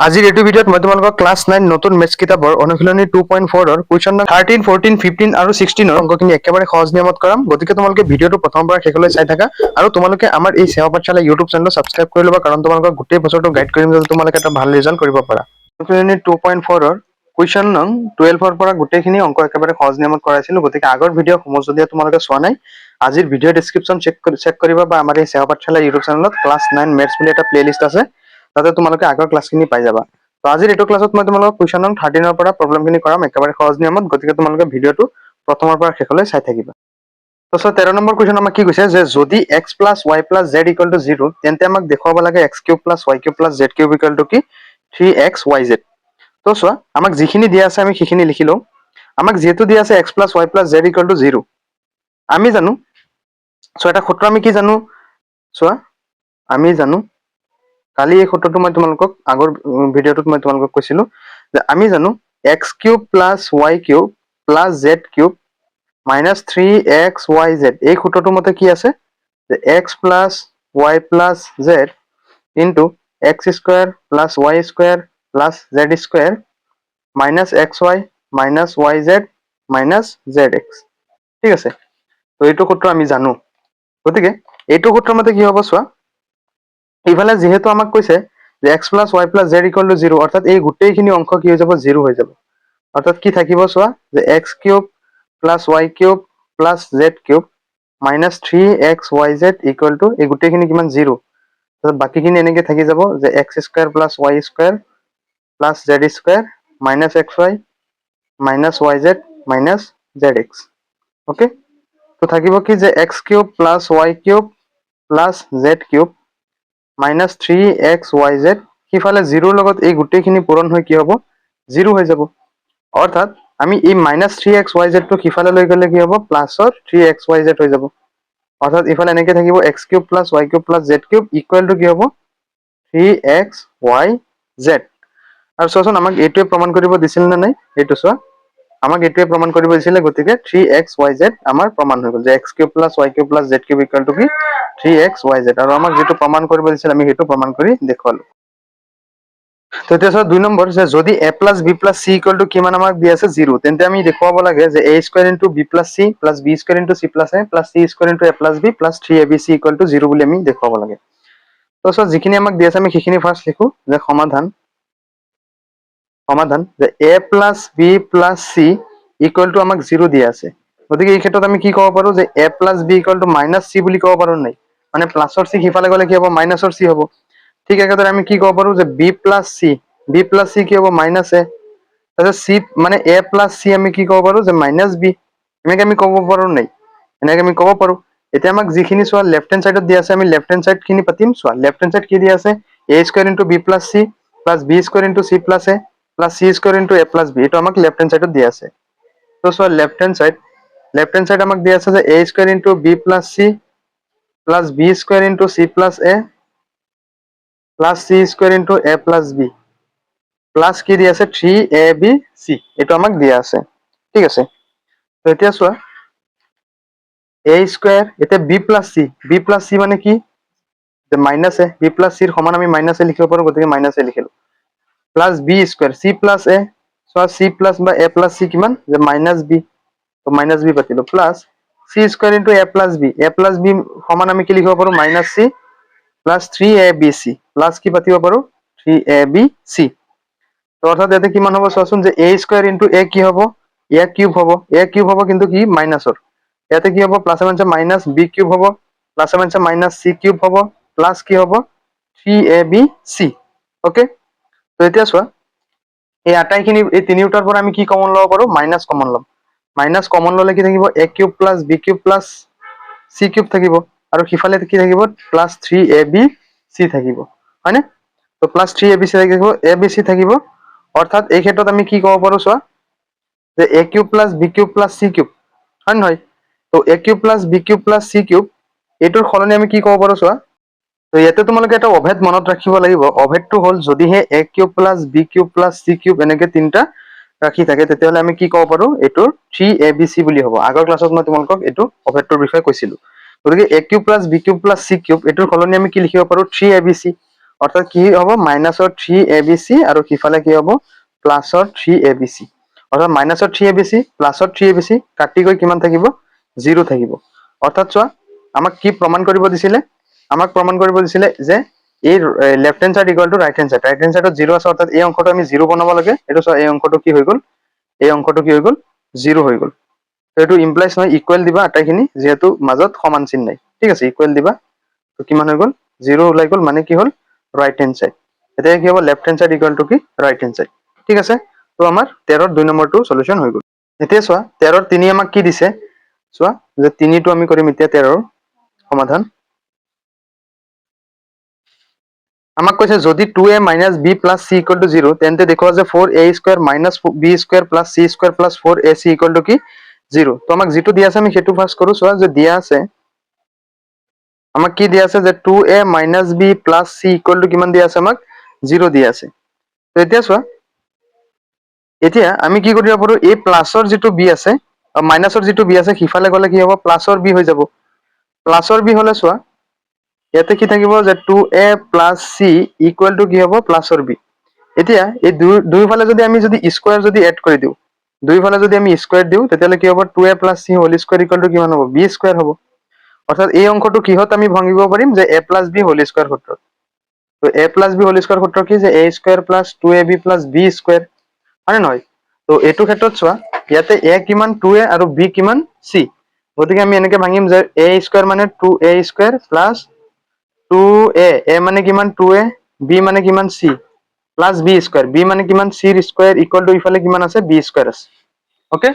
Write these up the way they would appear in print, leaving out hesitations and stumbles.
আজিৰ এইটো ভিডিঅ'ত মই তোমালোকক ক্লাছ 9 নতুন মেথছ কিতাপৰ অনুশীলনী 2.4 ৰ কুৱেশ্যন নম্বৰ 13, 14, 15 আৰু 16 ৰ অংকখিনি একেবাৰে সহজ নিয়মত কৰাম। গতিকে তোমালোকে ভিডিঅ'টো প্ৰথমৰ পৰা শেষলৈ চাই থাকা আৰু তোমালোকে আমাৰ এই সেৱা পাঠশালা ইউটিউব চেনেলটো ছাবস্ক্ৰাইব কৰি ল'বা, কাৰণ তোমালোকক গোটেই বছৰটো গাইড কৰিম যাতে তোমালোকে এটা ভাল ৰিজাল্ট কৰিব পাৰা। অনুশীলনী 2.4 ৰ কুৱেশ্যন নং 12 ৰ পৰা গোটেইখিনি অংক একেবাৰে সহজ নিয়মত কৰাইছিলো। গতিকে আগৰ ভিডিঅ'সমূহ যদি তোমালোকে চোৱা নাই, আজিৰ ভিডিঅ' ডেছক্ৰিপশ্যন চেক কৰিবা বা আমাৰ এই সেৱা পাঠশালা ইউটিউব চেনেলত ক্লাছ 9 মেথছ বুলি এটা প্লেলিষ্ট আছে, তাতে তোমালোকে আগৰ ক্লাছখিনি পাই যাবা। তো আজিৰ এইটো ক্লাছত মই তোমালোকক কুৱেশ্যন নং 13 ৰ পৰা প্ৰব্লেমখিনি কৰাম একেবাৰে সহজ নিয়মত। গতিকে তোমালোকে ভিডিঅ'টো প্ৰথমৰ পৰা শেষলৈ চাই থাকিবা। তো 13 নম্বৰ কুৱেশ্যন আমাক কি কৈছে যে যদি x plus y plus z equal to 0, তেন্তে আমাক দেখুৱাব লাগে x cube plus y cube plus z cube equal to কি 3xyz। তো চোৱা, আমাক যিখিনি দিয়া আছে আমি সেইখিনি লিখি লওঁ। আমাক যিহেতু দিয়া আছে x plus y plus z equal to 0, আমি জানো চোৱা এটা সূত্ৰ আমি কি জানো, চোৱা আমি জানো কালি এই সূত্ৰটো মই তোমালোকক আগৰ ভিডিঅ'টোত মই তোমালোকক কৈছিলো যে আমি জানো x cube plus y cube plus z cube minus 3xyz। এই সূত্ৰটোৰ মতে কি আছে যে x plus y plus z into x square plus y square plus z square minus xy minus yz minus zx। ঠিক আছে, তো এইটো সূত্ৰ আমি জানো। গতিকে এইটো সূত্ৰৰ মতে কি হ'ব চোৱা, এইফালে যিহেতু আমাক কৈছে যে x plus y plus z equal to 0, অৰ্থাৎ এই গোটেইখিনি অংশ কি হৈ যাব 0 হৈ যাব। অৰ্থাৎ কি থাকিব চোৱা যে x cube plus y cube plus z cube minus 3xyz equal to এই গোটেইখিনি কিমান 0। বাকীখিনি এনেকে থাকি যাব যে x square plus y square plus z square minus xy minus yz minus zx। Okay, তো থাকিব কি যে x cube plus y cube plus z cube minus 3xyz, সিফালে 0ৰ লগত এই গোটেইখিনি পূৰণ হৈ কি হ'ব 0 হৈ যাব। অৰ্থাৎ আমি এই মাইনাছ 3xyz টো সিফালে লৈ গ'লে কি হ'ব প্লাছৰ 3xyz হৈ যাব। অৰ্থাৎ ইফালে এনেকে থাকিব x cube plus y cube plus z cube equal to কি হ'ব 3xyz। আৰু চোৱাচোন আমাক এইটোৱে প্ৰমাণ কৰিব দিছিল নে নাই, এইটো চোৱা আমাক এইটোৱে প্ৰমাণ কৰিব দিছিলে। গতিকে 3xyz আমাৰ প্ৰমাণ হৈ গ'ল যে x cube plus y cube plus z cube equal to কি 3xyz। আৰু আমাক যিটো প্ৰমাণ কৰিব দিছিল আমি সেইটো প্ৰমাণ কৰি দেখুৱালো। তো এতিয়া চোৱা 2 নম্বৰ যে যদি a plus b plus c equal to কিমান আমাক দি আছে 0, তেন্তে আমি দেখুৱাব লাগে যে a square into b plus c plus b square into c plus a plus c square into a plus b plus 3abc equal to 0 বুলি আমি দেখুৱাব লাগে। তো চোৱা যিখিনি আমাক দি আছে আমি সেইখিনি ফাৰ্ষ্ট লিখো যে সমাধান যে a plus b plus c equal to আমাক 0 দিয়া আছে। গতিকে এই ক্ষেত্ৰত আমি কি ক'ব পাৰো যে a plus b equal to minus c বুলি ক'ব পাৰো নাই, মানে প্লাছৰ c সিফালে গ'লে কি হ'ব মাইনাছৰ c হ'ব। ঠিক একেদৰে আমি কি ক'ব পাৰো যে b প্লাছ c কি হ'ব মাইনাছ a, তাৰপিছত c মানে a প্লাছ c আমি কি ক'ব পাৰো যে মাইনাছ b, এনেকে আমি ক'ব পাৰো নাই, এনেকে আমি ক'ব পাৰো। এতিয়া আমাক যিখিনি চোৱা লেফ্ট হেণ্ড চাইডত দিয়া আছে আমি লেফ্ট হেণ্ড চাইড খিনি পাতিম। চোৱা লেফ্ট হেণ্ড চাইড কি দিয়া আছে a square into b plus c plus b square into c plus a plus c square into a plus b, এইটো আমাক লেফ্ট হেণ্ড চাইডত দিয়া আছে। তো চোৱা লেফ্ট হেণ্ড চাইড আমাক দিয়া আছে যে a square into b plus c plus b square into c plus a plus c square into a plus b plus কি দিয়া আছে 3abc, এইটো আমাক দিয়া আছে। ঠিক আছে, তো এতিয়া চোৱা a স্কোয়াৰ, এতিয়া b প্লাছ c মানে কি যে minus a, b plus c ৰ সমান আমি মাইনাছ a লিখিব পাৰো, গতিকে মাইনাছ a লিখিলো। Plus b square c plus a, চোৱা c প্লাছ বা a প্লাছ c কিমান যে মাইনাছ b, তো মাইনাছ b পাতিলো plus c square into a plus b সমান আমি কি লিখিব পাৰো minus c plus 3abc plus কি পাতিব পাৰো 3abc। তো অৰ্থাৎ ইয়াতে কিমান হ'ব চোৱাচোন যে a স্কোয়াৰ ইনটু a কি হ'ব a কিউব হ'ব, কিন্তু কি মাইনাছৰ, ইয়াতে কি হ'ব plus minus minus b cube হ'ব plus minus minus c cube হ'ব প্লাছ কি হ'ব 3abc। ওকে, তো এতিয়া চোৱা এই আটাইখিনি এই তিনিওটাৰ পৰা আমি কি কমন ল'ব পাৰো মাইনাছ কমন ল'ম। মাইনাছ কমন ল'লে কি থাকিব a cube plus b cube plus c cube থাকিব, আৰু সিফালে কি থাকিব প্লাছ 3abc থাকিব, হয়নে? তো প্লাছ 3abc থাকিব abc থাকিব। অৰ্থাৎ এই ক্ষেত্ৰত আমি কি ক'ব পাৰো চোৱা যে a cube plus b cube plus c cube, হয় নহয়? তো a cube plus b cube plus c cube এইটোৰ সলনি আমি কি ক'ব পাৰো চোৱা, তো ইয়াতে তোমালোকে এটা অভেদ মনত ৰাখিব লাগিব। অভেদটো হ'ল যদিহে a cube plus b cube plus c cube এনেকে তিনিটা ৰাখি থাকে, তেতিয়াহ'লে আমি কি ক'ব পাৰো এইটোৰ 3abc বুলি হ'ব। আগৰ ক্লাছত মই তোমালোকক এইটো অভেদটোৰ বিষয়ে কৈছিলো। গতিকে a cube plus b cube plus c cube এইটোৰ সলনি আমি কি লিখিব পাৰো 3abc। অৰ্থাৎ কি হ'ব মাইনাছৰ 3abc আৰু কিফালে কি হ'ব প্লাছৰ 3abc অৰ্থাৎ মাইনাছৰ 3abc প্লাছৰ 3abc কাটি গৈ কিমান থাকিব 0 থাকিব অৰ্থাৎ চোৱা আমাক কি প্ৰমাণ কৰিব দিছিলে আমাক প্ৰমাণ কৰিব দিছিলে যে এই left hand side equal to right hand সাইডত 0 আছে অৰ্থাৎ এই অংকটো আমি 0 বনাব লাগে এটো চোৱা এই অংকটো কি হৈ গ'ল এই অংকটো কি হৈ গ'ল 0 হৈ গ'ল তো এটো ইমপ্লাইজ নহয় ইকুৱেল দিবা আটাইখিনি যেহেতু মাজত সমান চিন নাই ঠিক আছে ইকুৱেল দিবা তো কিমান হৈ গ'ল 0 ওলাই গ'ল মানে কি হ'ল রাইট হ্যান্ড সাইড এতিয়া কি হ'ব left hand side equal two কি রাইট হ্যান্ড সাইড ঠিক আছে তো আমাৰ 13 ৰ 2 নম্বৰটো সলিউশন হৈ গ'ল এতিয়া চোৱা 13 ৰ 3 আমাক কি দিছে চোৱা যে 3 টো আমি কৰিম এতিয়া 13 ৰ সমাধান আমাক কৈছে যদি 2a - b + c = 0 তেন্তে দেখুৱা যে 4a² - b² + c² + 4ac = কি 0 তো আমাক যেটো দিয়া আছে আমি হেতু ফাৰ্স্ট কৰো চোৱা যে দিয়া আছে আমাক কি দিয়া আছে যে 2a - b + c = কিমান দিয়া আছে আমাক 0 দিয়া আছে তো এতিয়া চোৱা এতিয়া আমি কি কৰিব পাৰো এই প্লাছৰ যেটো b আছে মাইনাছৰ যেটো b আছে হিফালে গলে কি হ'ব প্লাছৰ b হৈ যাব প্লাছৰ b হলে চোৱা ইয়াতে কি থাকিব যে 2a + c = কি হ'ব প্লাছৰ b এতিয়া এই দুইফালে যদি আমি যদি স্কয়াৰ যদি এড কৰি দিও দুইফালে যদি আমি স্কয়াৰ দিও তেতিয়ালে কি হ'ব 2a + c হোল স্কয়াৰ = কিমান হ'ব b স্কয়াৰ হ'ব অৰ্থাৎ এই অংকটো কিহত আমি ভাঙিব পাৰিম যে a + b হোল স্কয়াৰ সূত্ৰত তো a + b হোল স্কয়াৰ সূত্ৰ কি যে a² + 2ab + b² হয় নহয় তো এটো ক্ষেত্ৰত চোৱা ইয়াতে a কিমান 2a আৰু b কিমান c গতিকে আমি এনেকে ভাঙিম যে a² মানে 2a² + 2a a মানে কিমান 2a b মানে কিমান c plus b² b মানে কিমান c² equal to ইফালে কিমান আছে b² আছে ওকে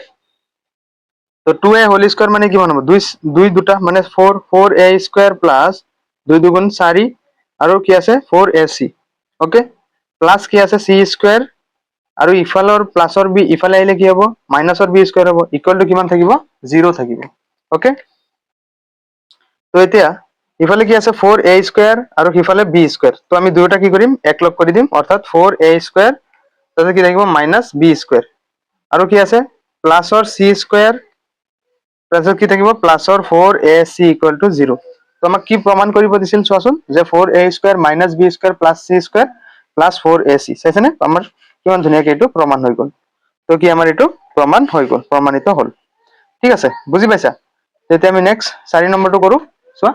তো 2a হোল স্কয়ার মানে কিমান হ'ব 2 দুটা মানে 4a² plus 2 দুগুণ 4 আৰু কি আছে 4ac ওকে প্লাস কি আছে c² আৰু ইফালৰ প্লাছৰ b ইফালে আহিলে কি হ'ব মাইনাছৰ b² হ'ব ইকুৱেল টু কিমান থাকিব 0 থাকিব ওকে তো এতিয়া ইফালে কি আছে 4a² আৰু হিফালে b² তো আমি দুয়োটা কি কৰিম একলগ কৰি দিম অৰ্থাৎ 4a² তাতে কি থাকিব -b² আৰু কি আছে প্লাছৰ c² তাৰপিছত কি থাকিব প্লাছৰ 4ac = 0 তো আমাক কি প্ৰমাণ কৰিব দিছিল চোৱাচোন যে 4a² - b² + c² + 4ac চাইছেনে আমাৰ কিমান ধুনীয়াকৈ এইটো প্ৰমাণ হৈ গ'ল তো কি আমাৰ এইটো প্ৰমাণ হৈ গ'ল প্ৰমাণিত হ'ল ঠিক আছে বুজি পাইছা তেতিয়া আমি নেক্সট 4 নম্বৰটো কৰো চোৱা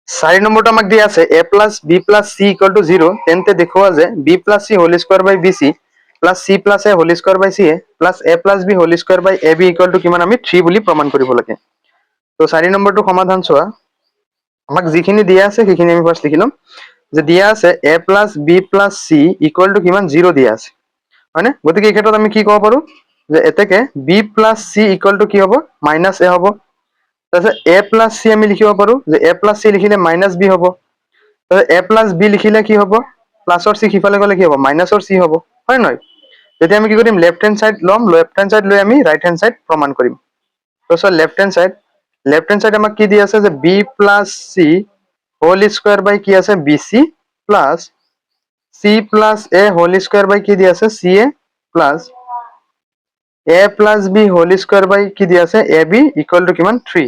4 নম্বৰটো আমাক দিয়া আছে a + b + c = 0 তেন্তে দেখুৱা যে b + c whole square / bc + c + a whole square / ca + a + b whole square / ab = কিমান আমি 3 বুলি প্ৰমাণ কৰিব লাগে তো 4 নম্বৰটো সমাধান চোৱা আমাক যিখিনি দিয়া আছে সেইখিনি আমি ফাৰ্স্ট লিখি লম যে দিয়া আছে a + b + c = কিমান 0 দিয়া আছে হয়নে গতিকে এই ক্ষেত্ৰত আমি কি ক'ব পাৰো যে এতেকে b + c = কি হ'ব -a হ'ব তাৰপিছত a + c আমি লিখিব পাৰো যে a + c লিখিলে -b হ'ব a + b লিখিলে কি হ'ব প্লাছৰ c হিফালে গলে কি হ'ব মাইনাছৰ c হ'ব হয় নহয় তেতিয়া আমি কি কৰিম লেফট হ্যান্ড সাইড লম লেফট হ্যান্ড সাইড লৈ আমি ৰাইট হ্যান্ড সাইড প্ৰমাণ কৰিম তো সো লেফট হ্যান্ড সাইড আমাক কি দি আছে যে b + c whole square by কি আছে bc plus c + a whole square by কি দি আছে ca plus a + b whole square by কি দি আছে ab = কিমান 3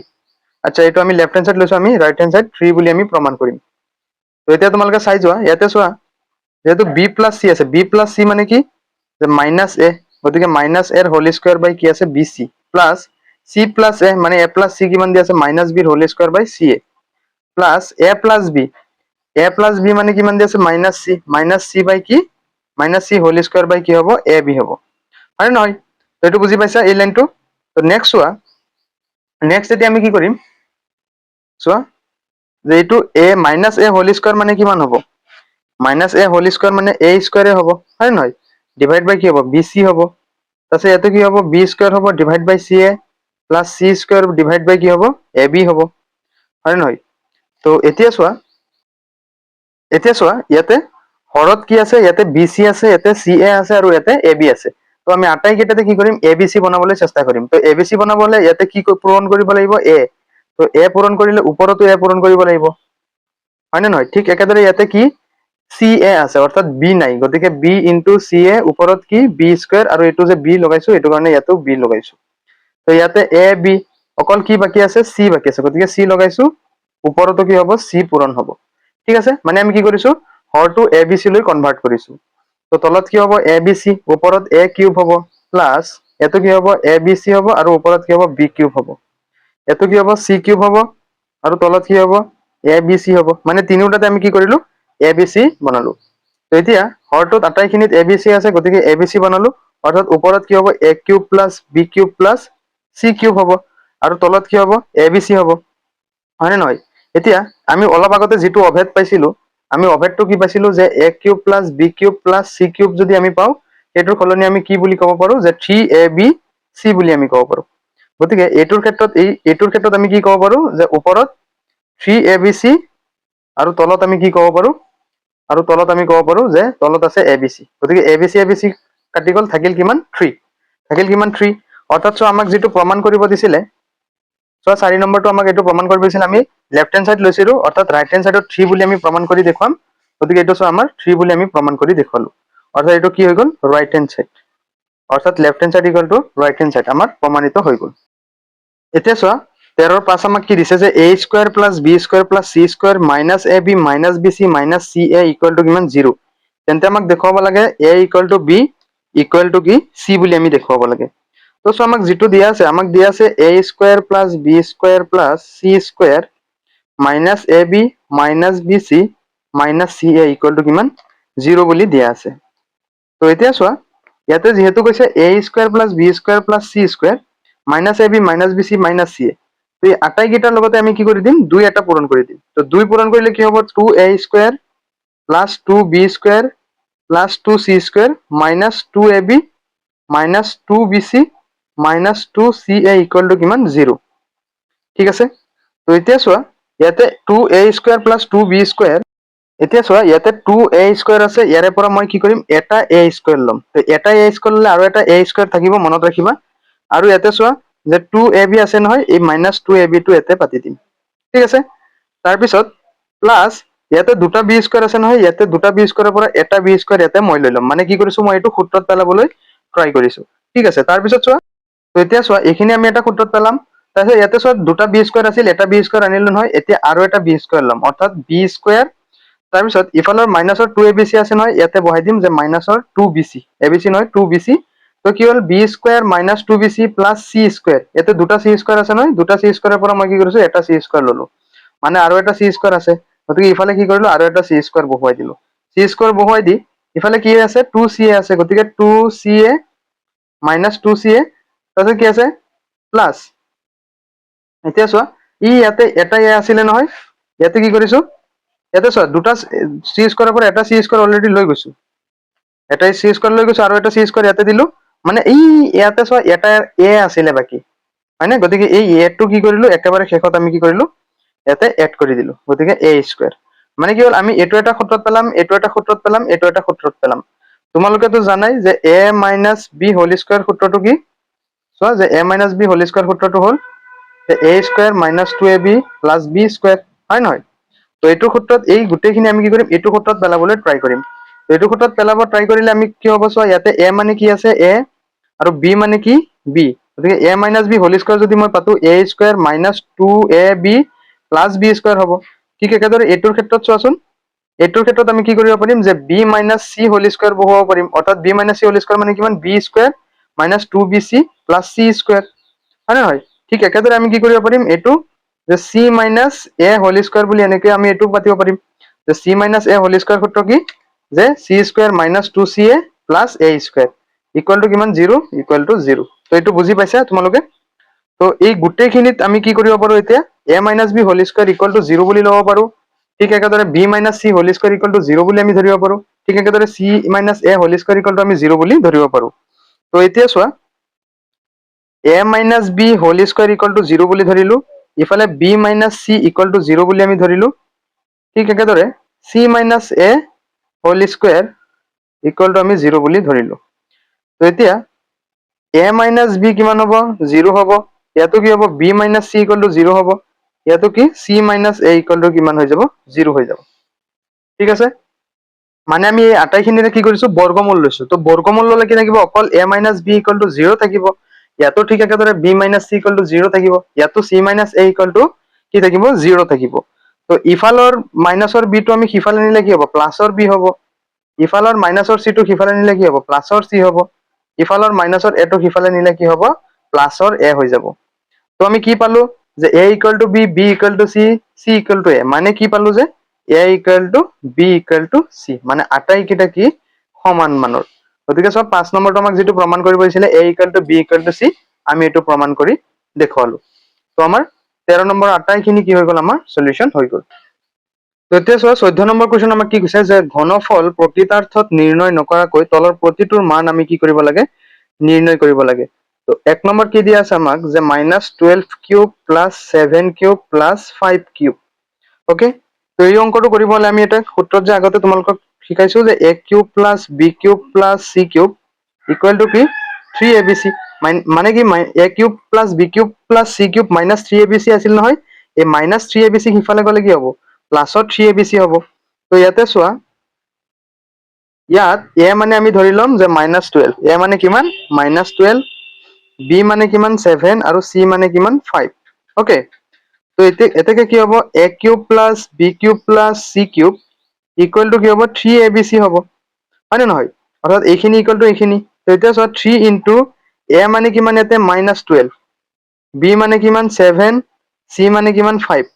আচ্ছা এইটো আমি লেফট হ্যান্ড সাইড লৈছো আমি রাইট হ্যান্ড সাইড 3 বুলি আমি প্ৰমাণ কৰিম তো এতিয়া তোমালোকে চাই যোৱা ইয়াতে চোৱা যেহেতু b + c আছে b + c মানে কি যে -a গতিকে -a ৰ হোল স্কয়ার বাই কি আছে bc প্লাস c + a মানে a + c কিমান দি আছে -b ৰ whole square by ca plus a + b মানে কিমান দি আছে -c বাই কি -c হোল স্কয়ার বাই কি হ'ব ab হ'ব হয় নহয় তো এইটো বুজি পাইছা এই লাইনটো তো নেক্সট চোৱা নেক্সট এতিয়া আমি কি কৰিম চোৱা যে এইটো a - a হোল স্কয়ার মানে কিমান হ'ব -a হোল স্কয়ার মানে a স্কয়ারে হ'ব হয় নহয় ডিভাইড বাই কি হ'ব bc হ'ব তাছে ইয়াতে কি হ'ব b স্কয়ার হ'ব divide by ca plus c square divide by কি হ'ব ab হ'ব হয় নহয় তো এতিয়া চোৱা ইয়াতে হৰত কি আছে ইয়াতে bc আছে ইয়াতে ca আছে আৰু ইয়াতে ab আছে তো আমি আটাই কেইটাতে কি কৰিম abc বনাবলৈ চেষ্টা কৰিম তো abc বনাবলৈ ইয়াতে কি পূৰণ কৰিব লাগিব a তো a পূৰণ কৰিলে ওপৰতো a পূৰণ কৰিব লাগিব হয় নে নহয় ঠিক একেদৰে ইয়াতে কি ca আছে অৰ্থাৎ b নাই গতিকে b * ca ওপৰত কি b² আৰু এটো যে b লগাইছো এটো কাৰণে ইয়াতো b লগাইছো তো ইয়াতে a b অকল কি বাকি আছে c বাকি আছে গতিকে c লগাইছো ওপৰতো কি হ'ব c পূৰণ হ'ব ঠিক আছে, মানে আমি কি কৰিছো হৰটো এ বি চি লৈ কনভাৰ্ট কৰিছো। তো তলত কি হ'ব এ বি চি, ওপৰত এ কিউব হ'ব প্লাছ এইটো কি হ'ব এ বি চি হ'ব আৰু ওপৰত কি হ'ব বি কিউব হ'ব। এইটো কি হ'ব চি কিউব হ'ব আৰু তলত কি হ'ব এ বি চি হ'ব। মানে তিনিওটাতে আমি কি কৰিলো এ বি চি বনালো। তো এতিয়া হৰটোত আটাইখিনিত এ বি চি আছে, গতিকে এ বি চি বনালো। অৰ্থাৎ ওপৰত কি হ'ব A cube plus B cube plus C cube হ'ব আৰু তলত কি হ'ব এ বি চি হ'ব, হয়নে নহয়? এতিয়া আমি অলপ আগতে যিটো অভেদ পাইছিলো, আমি অভেদটো কি পাইছিলো যে A cube plus B cube plus C cube যদি আমি পাওঁ, সেইটোৰ সলনি আমি কি বুলি ক'ব পাৰো যে 3ab c বুলি আমি ক'ব পাৰো। গতিকে এইটোৰ ক্ষেত্ৰত আমি কি ক'ব পাৰো যে ওপৰত 3abc আৰু তলত আমি কি ক'ব পাৰো যে তলত আছে abc। গতিকে abc কাটি গ'ল, থাকিল কিমান 3। অৰ্থাৎ আমাক যিটো প্ৰমাণ কৰিব দিছিলে, 4 নম্বৰটো আমাক এইটো প্ৰমাণ কৰিব দিছিলে, আমি লেফ্ট হেণ্ড চাইড লৈছিলো, অৰ্থাৎ ৰাইট হেণ্ড চাইডত 3 বুলি আমি প্ৰমাণ কৰি দেখুৱাম। গতিকে এইটো আমাৰ 3 বুলি আমি প্ৰমাণ কৰি দেখুৱালো। অৰ্থাৎ এইটো কি হৈ গ'ল ৰাইট হেণ্ড চাইড, অৰ্থাৎ left hand side equal to right hand side আমাৰ প্ৰমাণিত হৈ গ'ল। এতিয়া 13 আমাক কি দিছে যে A square plus B square plus C square minus A B minus B C minus C A equal to কিমান 0। তেন্তে আমাক দেখুৱাব লাগে A equal to B equal to কি চি বুলি আমি দেখুৱাব লাগে। তো আমাক যিটো দিয়া আছে, আমাক দিয়া আছে A square plus B square plus C square minus A B minus B C minus C A equal to কিমান 0 বুলি দিয়া আছে। তো এতিয়া ইয়াতে যিহেতু কৈছে A square plus B square plus C square minus A B minus B C minus C A, তো এই আটাইকেইটাৰ লগতে আমি কি কৰি দিম 2 এটা পূৰণ কৰি দিম। তো 2 পূৰণ কৰিলে কি হ'ব 2a square plus 2b square plus 2c square minus 2ab minus 2bc minus 2ca equal to কিমান 0। ঠিক আছে, তো এতিয়া ইয়াতে 2a square plus 2b square, এতিয়া ইয়াতে 2a স্কোয়াৰ আছে, ইয়াৰে পৰা মই কি কৰিম এটা a স্কোয়াৰ ল'ম। তো এটা a স্কোয়াৰ ল'লে আৰু এটা a স্কোয়াৰ থাকিব, মনত ৰাখিবা। আৰু ইয়াতে যে 2ab আছে নহয়, এই মাইনাছ 2ab টো ইয়াতে পাতি দিম। ঠিক আছে, তাৰপিছত প্লাছ ইয়াতে দুটা বি স্কোয়াৰ আছে নহয়, ইয়াতে দুটা বি স্কোয়াৰৰ পৰা এটা বি স্কোয়াৰ ইয়াতে মই লৈ ল'ম। মানে কি কৰিছো মই এইটো সূত্ৰত পেলাবলৈ ট্ৰাই কৰিছো। ঠিক আছে, তাৰপিছত তো এতিয়া এইখিনি আমি এটা সূত্ৰত পেলাম। তাৰপিছত ইয়াতে দুটা বি স্কোয়াৰ আছিল, এটা বি স্কোয়াৰ আনিলো নহয়, এতিয়া আৰু এটা বি স্কোয়াৰ ল'ম, অৰ্থাৎ বি স্কোয়াৰ। তাৰপিছত ইফালৰ মাইনাছৰ 2abc আছে নহয়, ইয়াতে বহাই দিম যে মাইনাছৰ 2bc, abc নহয় 2bc। তো কি হ'ল B square minus 2bc plus C square, ইয়াতে দুটা চি স্কোয়াৰ আছে নহয়, দুটা চি স্কোয়াৰৰ পৰা মই কি কৰিছো এটা চি স্কোয়াৰ ললো, মানে আৰু এটা চি স্কোয়াৰ আছে। গতিকে ইফালে কি কৰিলো আৰু এটা চি স্কোয়াৰ বহুৱাই দিলো। চি স্কোয়াৰ বহুৱাই দি ইফালে কি আছে 2ca আছে, গতিকে 2ca মাইনাছ 2ca, তাৰপিছত কি আছে প্লাছ। এতিয়া ইয়াতে এটা এ আছিলে নহয়, ইয়াতে কি কৰিছো ইয়াতে দুটা চি স্কোয়াৰৰ পৰা এটা চি স্কোয়াৰ অলৰেডি লৈ গৈছো, এটা চি স্কোয়াৰ লৈ গৈছো আৰু এটা চি স্কোয়াৰ ইয়াতে দিলো। মানে ইয়াতে এটা এ আছিলে বাকী, হয় নে? গতিকে এই এটো কি কৰিলো একেবাৰে শেষত আমি কি কৰিলো ইয়াতে এড কৰি দিলো, গতিকে এ স্কোয়াৰ। মানে কি হ'ল আমি এইটো এটা সূত্ৰত পেলাম, এইটো এটা সূত্ৰত পেলাম, এইটো এটা সূত্ৰত পেলাম। তোমালোকেতো জানাই যে A minus B whole square সূত্ৰটো কি, যে A minus B whole square সূত্ৰটো হ'ল A square minus 2ab plus B square, হয় নহয়? তো এইটো সূত্ৰত এই গোটেইখিনি আমি কি কৰিম এইটো সূত্ৰত পেলাবলৈ ট্ৰাই কৰিম। এইটো সূত্ৰত পেলাব ট্ৰাই কৰিলে আমি কি হ'ব ইয়াতে এ মানে কি আছে এ আৰু বি মানে কি বি, গতিকে A minus B whole square যদি মই পাতো A square minus 2ab plus B square হ'ব। ঠিক একেদৰে এইটোৰ ক্ষেত্ৰত এইটোৰ ক্ষেত্ৰত আমি কি কৰিব পাৰিম যে B minus C whole square বহুৱাব পাৰিম, অৰ্থাৎ B minus C whole square মানে কিমান B square minus 2bc plus C square, হয় নে নহয়? ঠিক একেদৰে আমি কি কৰিব পাৰিম এইটো যে C minus A whole square বুলি এনেকে আমি এইটো পাতিব পাৰিম যে C minus A whole square সূত্ৰ কি যে C square minus 2ca plus A square equal to কিমান 0 ইকুৱেল টু 0। তো এইটো বুজি পাইছা তোমালোকে? তো এই গোটেইখিনিত আমি কি কৰিব পাৰো এতিয়া A minus B whole square equal to 0 বুলি ল'ব পাৰো। ঠিক একেদৰে B minus C whole square equal to 0 বুলি আমি ধৰিব পাৰো। ঠিক একেদৰে C minus A whole square equal to আমি 0 বুলি ধৰিব পাৰো। তো এতিয়া A minus B whole square equal to 0 বুলি ধৰিলো, ইফালে B minus C equal to 0 বুলি আমি ধৰিলো। ঠিক একেদৰে C minus A whole square equal to আমি 0 বুলি ধৰিলো। তো এতিয়া এ মাইনাছ বি কিমান হ'ব 0 হ'ব, ইয়াতো কি হ'ব B minus C equal to 0 হ'ব, ইয়াতো কি C minus A equal to কিমান হৈ যাব 0 হৈ যাব। ঠিক আছে, মানে আমি এই আটাইখিনিৰে কি কৰিছো বৰ্গমূল লৈছো। তো বৰ্গমূল ললে কি থাকিব অকল A minus B equal to 0 থাকিব, ইয়াতো ঠিক একেদৰে B minus C equal to 0 থাকিব, ইয়াতো C minus A equal to কি থাকিব 0 থাকিব। তো ইফালৰ মাইনাছৰ বি টো আমি সিফালে নিলে কি হ'ব প্লাছৰ বি হ'ব ইফালৰ মাইনাছৰ চি টো সিফালে নিলে কি হ'ব প্লাছৰ চি হ'ব ইফালৰ মাইনাছৰ এ টো সিফালে নিলে কি হ'ব প্লাছৰ এ হৈ যাব তো আমি কি পালো যে a equal to B B equal to C C equal to A মানে কি পালো যে a equal to B equal to C মানে আটাইকেইটা কি সমান মানৰ গতিকে সব 5 নম্বৰটো আমাক যেটো প্ৰমাণ কৰিব দিছিলে a equal two b equal to c আমি এটো প্ৰমাণ কৰি দেখুৱালো তো আমাৰ 13 নম্বৰ আটাইখিনি কি হৈ গ'ল আমাৰ সলিউশন হৈ গ'ল তো এতিয়া 14 নম্বৰ কোৱেশ্চন আমাক কি কৈছে যে ঘনফল প্ৰকৃতাৰ্থত নিৰ্ণয় নকৰাকৈ তলৰ প্ৰতিটোৰ মান আমি কি কৰিব লাগে নিৰ্ণয় কৰিব লাগে তো 1 নম্বৰ কি দিয়া আছে আমাক যে -12 কিউব + 7 কিউব + 5 কিউব ওকে তো এই অঙ্কটো কৰিব হলে আমি এটা সূত্ৰত যে আগতে তোমালোকক শিকাইছো যে a cube + b cube + c cube equal to কি 3abc মানে কি a cube + b cube + c cube - 3abc আছিল নহয় এই -3abc সিফালে গলে কি হ'ব প্লাছত 3abc হ'ব তো ইয়াতে চোৱা ইয়াত a মানে আমি ধৰি লম যে -12 a মানে কিমান -12 b মানে কিমান 7 আৰু c মানে কিমান 5 ওকে তো এতেকে কি হ'ব a cube + b cube + c cube equal to কি হ'ব 3abc হ'ব হয় নহয় অৰ্থাৎ এইখিনি ইকুৱেল টু এইখিনি তো এতিয়া চোৱা 3 ইনটু a মানে কিমান ইয়াতে -12 b মানে কিমান 7 c মানে কিমান 5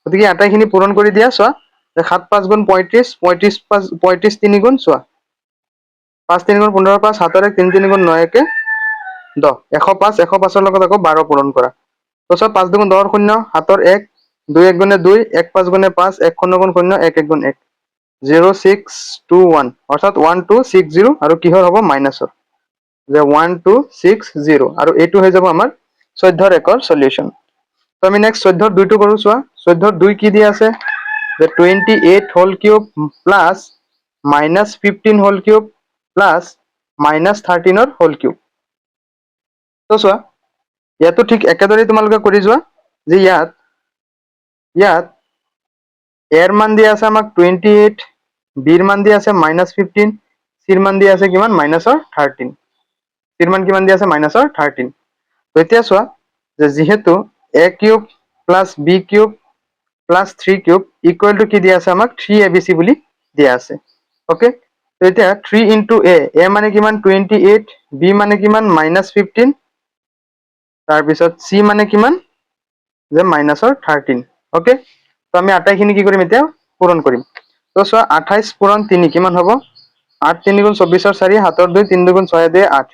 গতিকে আটাইখিনি পূৰণ কৰি দিয়া চোৱা 7 5 গুণ 35 35 35 3 গুণ চোৱা 5 3 গুণ 15 5 7 1 3 3 গুণ 9 1 10 105 105 ৰ লগত আকৌ 12 পূৰণ কৰা তো চোৱা 5 2 গুণ 10 শূন্য 7 1 2 1 গুণে 2 1 5 গুণে 5 1 0 গুণ 0 1 1 গুণ 1 0621 অৰ্থাৎ 1260 আৰু কিহৰ হ'ব মাইনাছৰ যে 1260 আৰু এইটো হৈ যাব আমাৰ 14 একৰ সলিউশন তো আমি নেক্সট 14 দুইটো কৰো চোৱা 14 দুই কি দিয়া আছে যে 28 whole cube plus -15 whole cube plus -13 ৰ হোল কিউব তো চোৱা ইয়াতো ঠিক একেদৰে তোমালোকে কৰি যোৱা যে ইয়াত এৰ মান দিয়া আছে আমাক 28 বিৰ মান দিয়া আছে -15 চিৰ মান দিয়া আছে কিমান -13 চিৰ মান কিমান দিয়া আছে -13 তো এতিয়া চোৱা যে যেহেতু a cube plus b cube plus 3 cube equal to কি দিয়া আছে আমাক 3abc বুলি দিয়া আছে ওকে তো এতিয়া 3 ইনটু a মানে কিমান 28 b মানে কিমান -15 তাৰ পিছত c মানে কিমান যে -13 ওকে তো আমি আটাইখিনি কি কৰিম এতিয়া পূৰণ কৰিম তো চোৱা 28 পূৰণ 3 কিমান হ'ব 8 3 গুণ 24 ৰ 4 7 2 3 2 গুণ 6 2 8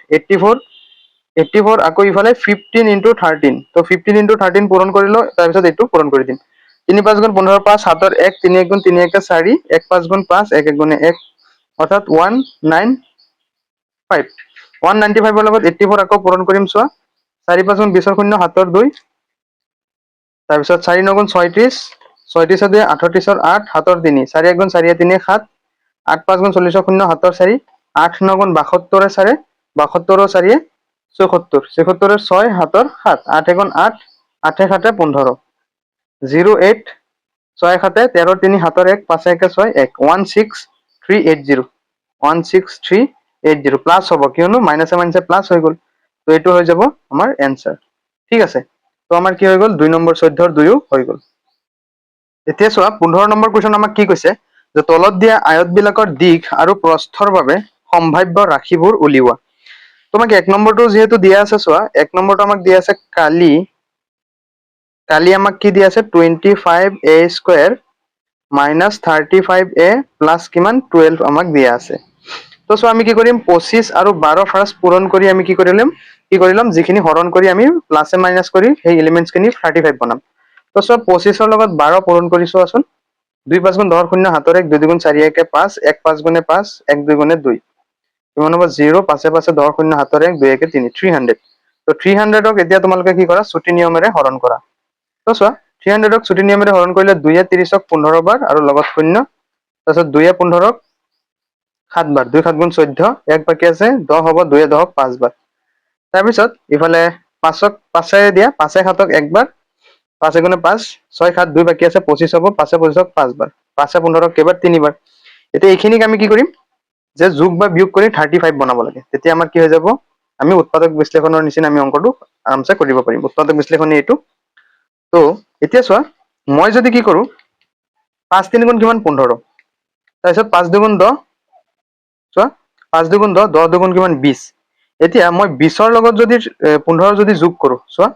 84 আকৌ ইফালে 15 ইনটু 13 তো 15 ইনটু 13 পূৰণ কৰিলো তাৰ পিছত এইটো পূৰণ কৰি দিম 3 5 গুণ 15 5 7 ৰ 1 3 1 গুণ 3 1 4 1 5 গুণ 5 1 1 গুণ 1 অৰ্থাৎ 195 195 ৰ লগত 84 আকৌ পূৰণ কৰিম চোৱা 4 5 গুণ 20 ৰ 0 7 ৰ 2 তাৰ পিছত 4 9 গুণ 36 36 ৰ 2 38 ৰ 8 7 ৰ 3 4 1 গুণ 4 3 7 8 5 গুণ 40 ৰ 0 7 ৰ 4 8 9 গুণ 72 ৰ 4 72 ৰ 4 74 74 ৰ 6 7 ৰ 7 8 1 গুণ 8 8 7 15 08 6 7 13 3 7 1 5 1 6 1 16380 16380 প্লাস হ'ব কিয়নো মাইনাসে মাইনাসে প্লাস হৈ গ'ল তো এইটো হৈ যাব আমাৰ এনসাৰ ঠিক আছে তো আমাৰ কি হৈ গ'ল 2 নম্বৰ 14 ৰ 2 হৈ গ'ল এতিয়া চোৱা 15 নম্বৰ কোৱেশ্চন আমাক কি কৈছে যে তলত দিয়া আয়তবিলাকৰ দিশ আৰু প্ৰস্থৰ বাবে সম্ভাৱ্য ৰাশিবোৰ উলিওৱা তোমাক 1 নম্বৰটো যেহেতু দিয়া আছে চোৱা 1 নম্বৰটো আমাক দিয়া আছে কালি আমাক কি দিয়া আছে 25a square minus 35a plus কিমান 12 আমাক দিয়া আছে তো সো আমি কি কৰিম 25 আৰু 12 ফাৰ্স্ট পূৰণ কৰি আমি কি কৰিলাম যিখিনি হৰণ কৰি আমি প্লাসে মাইনাস কৰি সেই এলিমেন্টস খিনি 35 বনাম তো সব 25 ৰ লগত 12 পূৰণ কৰিছো আসুন 2 5 গুণ 10 শূন্য 7 1 2 গুণ 4 1 5 1 5 গুণে 5 1 2 গুণে 2 কিমান হ'ব 0 5 5 10 শূন্য 7 1 2 1 3 300 তো 300 ক এতিয়া তোমালোকে কি কৰা ছুটি নিয়মেৰে হৰণ কৰা তো চোৱা 300 ক ছুটি নিয়মেৰে হৰণ কৰিলে 2 এ 30 ক 15 বাৰ আৰু লগত শূন্য তাৰপিছত 2 এ 15 ক 7 বাৰ 2 7 গুণ 14 এক বাকি আছে 10 হ'ব 2 এ 10 ক 5 বাৰ তাৰপিছত ইফালে 5 ক 5 এ দিয়া 5 এ 7 ক এক বাৰ 5 গুণে 5 6 7 2 বাকি আছে 25 হ'ব 5 এ 25 ক 5 বাৰ 5 এ 15 ক কেইবাৰ 3 বাৰ এতিয়া এইখিনিক আমি কি কৰিম যে যোগ বা বিয়োগ কৰি 35 বনাব লাগে তেতিয়া আমাৰ কি হৈ যাব আমি উৎপাদক বিশ্লেষণৰ নিচিনা আমি অংকটো আৰামছে কৰিব পাৰিম উৎপাদক বিশ্লেষণ এইটো তো এতিয়া চোৱা মই যদি কি কৰো 5 3 গুণ কিমান 15 তাৰপিছত 5 দুগুণ 10 চোৱা 5 দুগুণ 10 10 দুগুণ কিমান 20 এতিয়া মই 20 ৰ লগত যদি 15 যদি যোগ কৰো চোৱা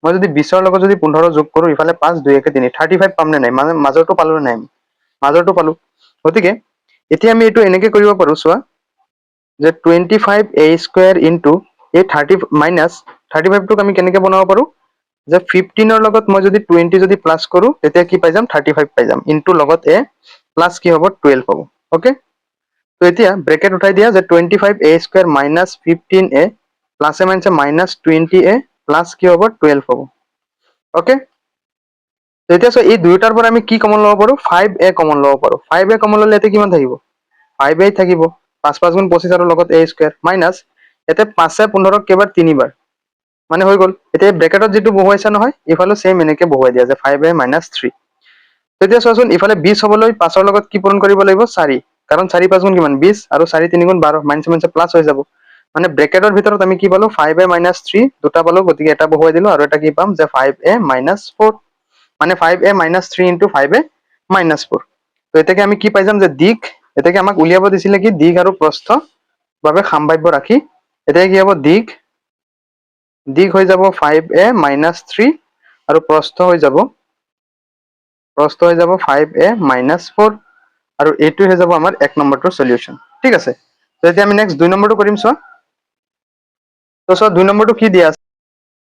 মই যদি 20 ৰ লগত যদি 15 যোগ কৰো ইফালে 5 2 1 3 35 পাম নে নাই মানে মাজৰটো পালো নে নাই মাজৰটো পালো গতিকে এতিয়া আমি এইটো এনেকে কৰিব পাৰো চোৱা যে 25a স্কয়াৰ ইনটু এই 30 মাইনাস 35 টোক আমি কেনেকে বনাব পাৰো যে 15 ৰ লগত মই যদি 20 যদি প্লাস কৰো তেতিয়া কি পাই যাম 35 পাই যাম ইনটু লগত a প্লাস কি হ'ব 12 হ'ব ওকে তো এতিয়া ব্ৰেকেট উঠাই দিয়া যে 25a square minus 15a plus A minus minus 20a plus কি হ'ব 12 হ'ব ওকে তো এতিয়া সো এই দুইটাৰ পৰা আমি কি কমন লব পাৰো 5a কমন লব পাৰো 5a কমন ললে এতে কিমান থাকিব 5a থাকিব 5 5 গুণ 25 আৰু লগত a স্কয়াৰ মাইনাস এতে 5 এ 15 ক কেবাৰ তিনিবাৰ মানে হৈ গল এতিয়া ব্ৰেকেটত যেটো বহুৱাইছা নহয় ইফালে সেম এনেকে বহুৱাই দিয়া যে 5a - 3 তেতিয়া চোৱাচোন ইফালে 20 হবলৈ 5 ৰ লগত কি পূৰণ কৰিব লাগিব 4 কাৰণ 4 5 গুণ কিমান 20 আৰু 4 3 গুণ 12 মাইনাস মাইনাস প্লাস হৈ যাব মানে ব্ৰেকেটৰ ভিতৰত আমি কি পালো 5a - 3 দুটা পালো গতিকে এটা বহুৱাই দিলো আৰু এটা কি পাম যে 5a - 4 মানে 5a - 3 * 5a - 4 তো এটাকে আমি কি পাই যাম যে দিক এটাকে আমাক উলিয়াব দিছিলে কি দিক আৰু প্ৰস্থ বাবে সাম্ভাব্য ৰাখি এটাকে কি হ'ব দিক দিক হৈ যাব 5a - 3 আৰু প্ৰস্থ হৈ যাব 5a - 4 আৰু এইটো হৈ যাব আমাৰ 1 নম্বৰটোৰ সলিউশন ঠিক আছে তো এতিয়া আমি নেক্সট 2 নম্বৰটো কৰিম সো তো সো 2 নম্বৰটো কি দিয়া আছে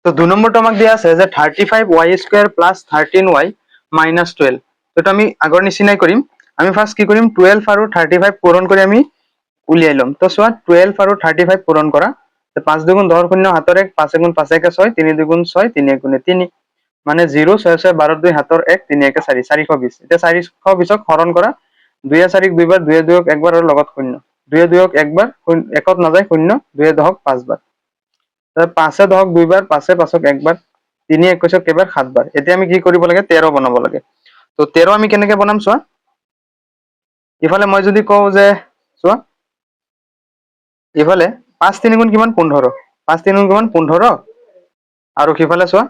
তো 2 নম্বৰটো আমাক দিয়া আছে যে 35y² + 13y - 12 তো আমি আগৰ নিচিনাই কৰিম আমি ফাৰ্স্ট কি কৰিম 12 আৰু 35 পূৰণ কৰি আমি উলিয়াই লম তো সোৱা 12 আৰু 35 পূৰণ কৰা 5 দুগুণ 10 শূন্য হাতৰ 1 5 গুণ 5 1 6 3 দুগুণ 6 3 1 গুণ 3 মানে 0 6 6 12 2 হাতৰ 1 3 1 4 420 এতিয়া 420 ক হৰণ কৰা 2 4 ক দুইবাৰ 2 2 ক একবাৰ আৰু লগত শূন্য 2 2 ক একবাৰ একত নাযায় শূন্য 2 10 ক পাঁচবাৰ 5 10 ক দুইবাৰ 5 5 ক একবাৰ 3 21 ক কেবাৰ 7 বাৰ এতিয়া আমি কি কৰিব লাগে 13 বনাব লাগে তো 13 আমি কেনেকে বনাম সোৱা ইফালে মই যদি কও যে সোৱা ইফালে 5 3 গুণ কিমান 15 5 3 গুণ কিমান 15 আৰু কিফালে সোৱা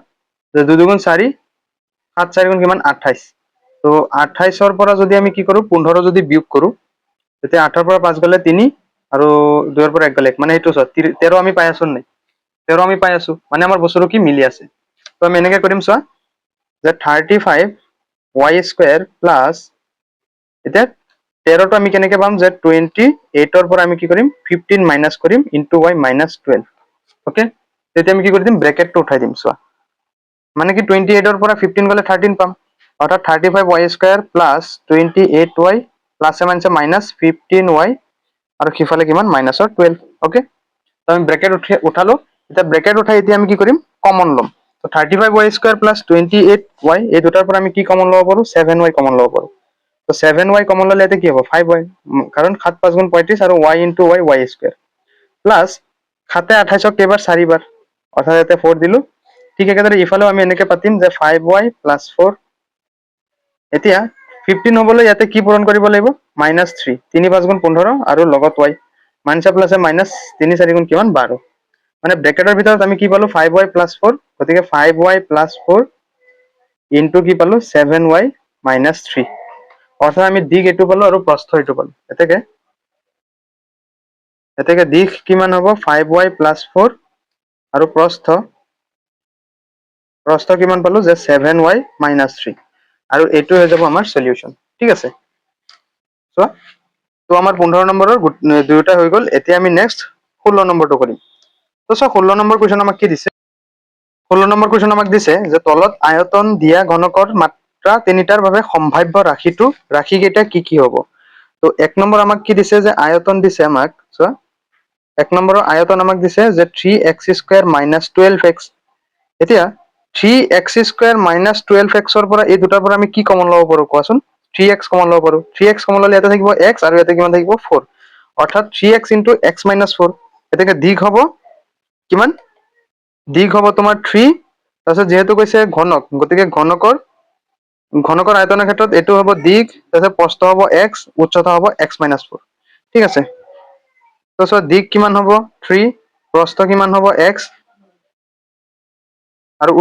যে 2 দুগুণ 4 7 4 গুণ কিমান 28 তো 28 ৰ পৰা যদি আমি কি কৰো 15 যদি বিয়োগ কৰো তেতিয়া 8 ৰ পৰা 5 গলে 3 আৰু 2 ৰ পৰা 1 গলে 1 মানে এইটো 13 আমি পাই আছো নাই 13 আমি পাই আছো মানে আমাৰ বস্তুটো কি মিলি আছে তো আমি এনেকে কৰিম সোৱা যে 35y² প্লাস এটা 13 টো আমি কেনেকে পাম যে 28 ৰ পৰা আমি কি কৰিম 15 মাইনাস কৰিম ইনটু y - 12 ওকে তেতিয়া আমি কি কৰি দিম ব্ৰেকেটটো উঠাই দিম সোৱা মানে কি 28 ৰ পৰা 15 গলে 13 পাম অৰ্থাৎ 35y² plus 28y plus A minus 15y আৰু কিফালে কিমান মাইনাসৰ 12 ওকে তো আমি ব্ৰেকেট উঠালো এটা ব্ৰেকেট উঠাই এতিয়া আমি কি কৰিম কমন লম তো 35y² প্লাস 28y এই দুটাৰ পৰা আমি কি কমন লব পাৰো 7y কমন লব পাৰো তো 7y কমন ললে এতে কি হ'ব 5y কাৰণ 7 5 গুণ 35 আৰু y * y y² প্লাস 7 এ 28 ক কেবাৰ 4 বাৰ অৰ্থাৎ এতে 4 দিলো ঠিক একেদৰে ইফালেও আমি এনেকে পাতিম যে 5y + 4 এতিয়া 15 হবলৈ ইয়াতে কি পূৰণ কৰিব লাগিব -3 3 5 গুণ 15 আৰু লগত y মাইনাস প্লাসে মাইনাস 3 4 গুণ কিমান 12 মানে ব্ৰেকেটৰ ভিতৰত আমি কি পালো 5y + 4 গতিকে 5y + 4 ইনটু কি পালো 7y - 3 অৰ্থাৎ আমি দিক এটো পালো আৰু প্ৰস্থ এটো পালো এতেকে দিক কিমান হ'ব 5y + 4 আৰু প্ৰস্থ কিমান পালো যে 7y - 3 আৰু এইটো হৈ যাব আমাৰ সলিউশন ঠিক আছে সো তো আমাৰ 15 নম্বৰৰ দুইটা হৈ গল এতিয়া আমি নেক্সট 16 নম্বৰটো কৰিম তো 16 নম্বৰ কোৱেশ্চন আমাক কি দিছে 16 নম্বৰ কোৱেশ্চন আমাক দিছে যে তলত আয়তন দিয়া ঘনকৰ মাত্ৰা তিনিটাৰ বাবে সম্ভাব্য ৰাশি কেইটা কি কি হ'ব তো 1 নম্বৰ আমাক কি দিছে যে আয়তন দিছে আমাক চোৱা 1 নম্বৰৰ আয়তন আমাক দিছে যে 3x² - 12x এতিয়া 3x² - 12x ৰ পৰা এই দুটাৰ পৰা আমি কি কমন লব পাৰো কোৱাচোন 3x কমন লব পাৰো 3x কমন ললে ইয়াতে থাকিব x আৰু ইয়াতে কিমান থাকিব 4 অৰ্থাৎ 3x * x - 4 এটাকে দিক হ'ব কিমান দিক হ'ব তোমাৰ 3 তাৰপিছত যেহেতু কৈছে ঘনক গতিকে ঘনকৰ আয়তনৰ ক্ষেত্ৰত এইটো হ'ব দিক তাৰপিছত প্ৰস্থ হ'ব x উচ্চতা হ'ব x - 4 ঠিক আছে তো চোৱা দিক কিমান হ'ব 3 প্ৰস্থ কিমান হ'ব x আৰু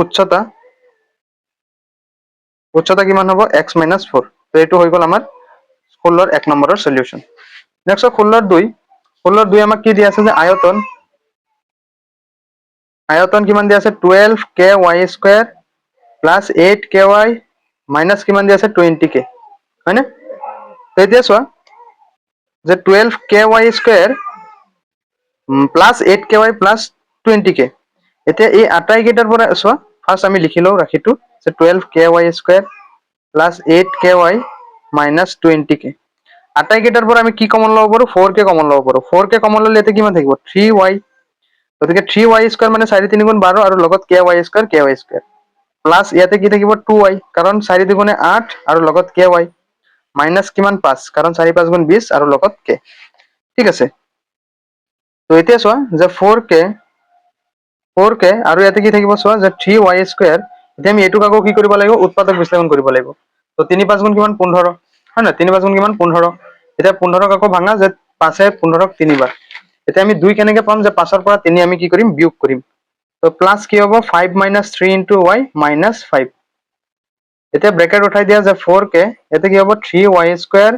উচ্চতা কিমান হ'ব x - 4 তো এইটো হৈ গ'ল আমাৰ 16 1 নম্বৰৰ সলিউশন। নেক্সট 16 2 আমাক কি দিয়া আছে যে আয়তন কিমান দিয়া আছে 12ky² প্লাস 8ky মাইনাস কিমান দিয়া আছে 20k, হয় না? তো এতিয়া চোৱা যে 12ky² plus 8ky plus 20k, এতিয়া এই আটাইকেইটাৰ পৰা চোৱা ফাৰ্স্ট আমি লিখি লওঁ ৰাখিটো যে 12ky² plus 8ky minus 20k, আটাইকেইটাৰ পৰা আমি কি কমন ল'ব পাৰো 4k কমন ল'ব পাৰো। 4k কমন ল'লে ইয়াতে কিমান থাকিব 3y, গতিকে 3y² মানে 4 3 গুণ 12 আৰু লগত ky² প্লাস ইয়াতে কি থাকিব 2y কাৰণ 4 2 8 আৰু লগত ky মাইনাস কিমান 5 কাৰণ 4 5 গুণ 20 আৰু লগত k, ঠিক আছে। তো এতিয়া চোৱা যে 4k আৰু ইয়াতে কি থাকিব চোৱা যে 3y², এতিয়া আমি এইটোক আকৌ কি কৰিব লাগিব উৎপাদক বিশ্লেষণ কৰিব লাগিব। তো 3 5 গুণ কিমান 15, হয় না? 3 5 গুণ কিমান 15, এতিয়া 15ক আকৌ ভাঙা যে 5 15ক 3 বাৰ, এতিয়া আমি 2 কেনেকে পাম যে 5ৰ পৰা 3 আমি কি কৰিম বিয়োগ কৰিম। তো প্লাস কি হ'ব 5 - 3 * y - 5, এতিয়া ব্ৰেকেট উঠাই দিয়া যে 4k এতে কি হ'ব 3y²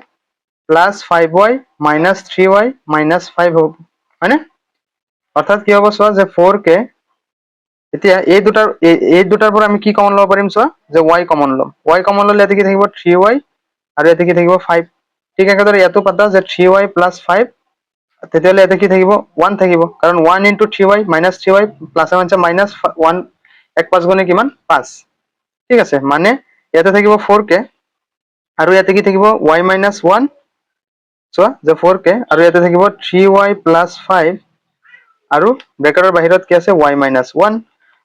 plus 5y minus 3y minus 5 হ'ব, হয়নে? অর্থাৎ কি হ'ব চোৱা যে 4k, এতিয়া এই দুটাৰ পৰা আমি কি কমন ল'ব পাৰিম চোৱা যে y কমন ল'ম। y কমন ল'লে ইয়াতে কি থাকিব 3y আৰু ইয়াতে কি থাকিব 5, ঠিক একেদৰে ইয়াতো পাতা যে 3y প্লাস 5, তেতিয়াহ'লে ইয়াতে কি থাকিব 1 থাকিব কাৰণ 1 * 3y minus 3y plus minus 1 1 5 গুণে কিমান 5, ঠিক আছে। মানে ইয়াতে থাকিব 4k আৰু ইয়াতে কি থাকিব y - 1, চোৱা যে 4k আৰু ইয়াতে থাকিব 3y প্লাস 5 আৰু ব্ৰেকেটৰ বাহিৰত কি আছে y - 1,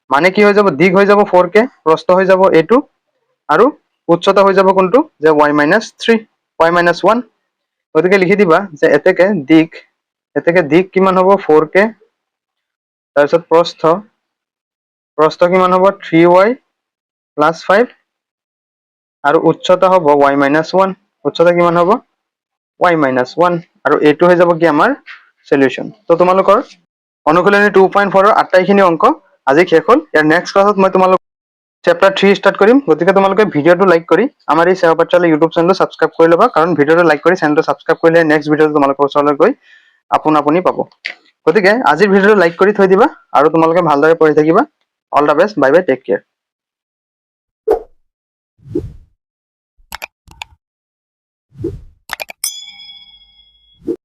মানে কি হৈ যাব দিগ হৈ যাব 4k, প্ৰস্থ হৈ যাব এইটো আৰু উচ্চতা হৈ যাব কোনটো যে y - 3 y - 1, গতিকে লিখি দিবা যে এতেকে দিগ কিমান হ'ব 4k, তাৰপিছত প্ৰস্থ কিমান হ'ব 3y প্লাস 5 আৰু উচ্চতা হ'ব y - 1, উচ্চতা কিমান হ'ব y - 1, আৰু এইটো হৈ যাব কি আমাৰ সলিউশন। তো তোমালোকৰ অনুশীলনী 2.4 আটাইখিনি অংক আজি শেষ হ'ল। ইয়াৰ নেক্সট ক্লাছত মই তোমালোক চেপ্টাৰ 3 ষ্টাৰ্ট কৰিম, গতিকে তোমালোকে ভিডিঅ'টো লাইক কৰি আমাৰ এই সেৱা পাঠশালা ইউটিউব চেনেলটো ছাবস্ক্ৰাইব কৰি ল'বা, কাৰণ ভিডিঅ'টো লাইক কৰি চেনেলটো ছাবস্ক্ৰাইব কৰিলে নেক্সট ভিডিঅ'টো তোমালোকৰ ওচৰলৈ গৈ আপুনি পাব। গতিকে আজিৰ ভিডিঅ'টো লাইক কৰি থৈ দিবা আৰু তোমালোকে ভালদৰে পঢ়ি থাকিবা। All the best, bye bye, take care.